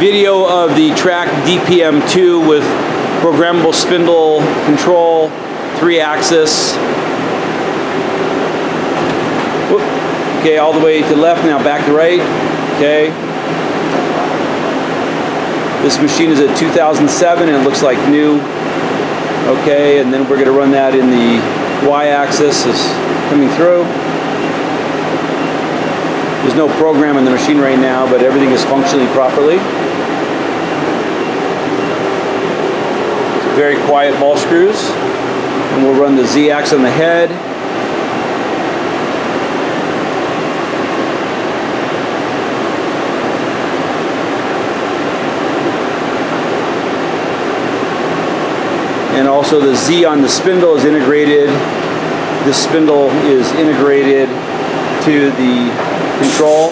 video of the Trak DPM2 with programmable spindle control, 3-axis. Okay, all the way to left, now back to right. Okay. This machine is a 2007 and it looks like new. Okay, and then we're going to run that in the Y-axis is coming through. There's no program in the machine right now, but everything is functioning properly. Very quiet ball screws. And we'll run the Z-axis on the head. And also the Z on the spindle is integrated. This spindle is integrated to the control.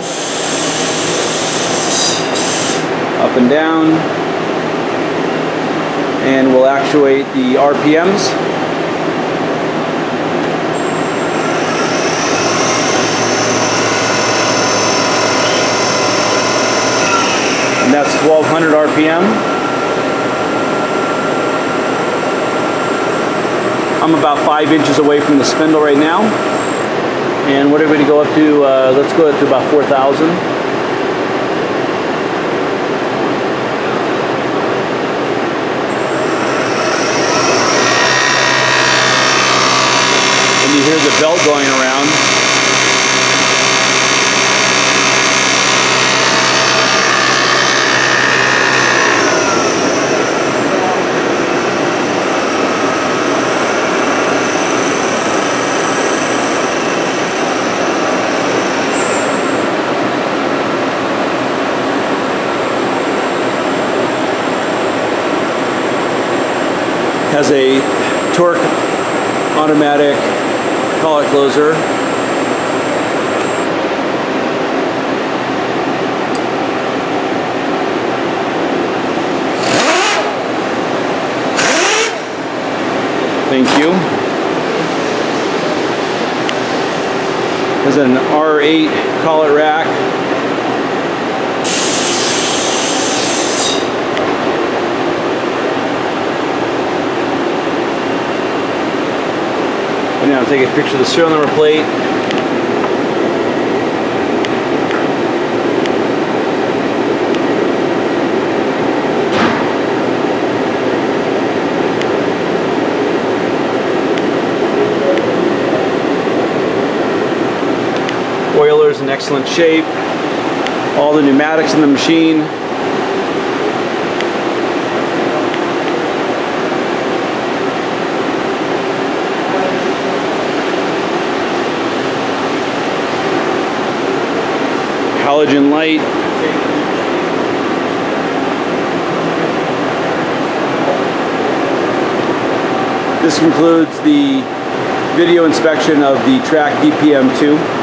Up and down. And we'll actuate the RPMs. And that's 1200 RPM. I'm about 5 inches away from the spindle right now. And what are we going to go up to? Let's go up to about 4,000. And you hear the belt going around. Has a torque automatic collet closer. Thank you. Has an R8 collet rack. Now take a picture of the serial number plate. Oiler's in excellent shape. All the pneumatics in the machine. Halogen light. This concludes the video inspection of the Trak DPM2.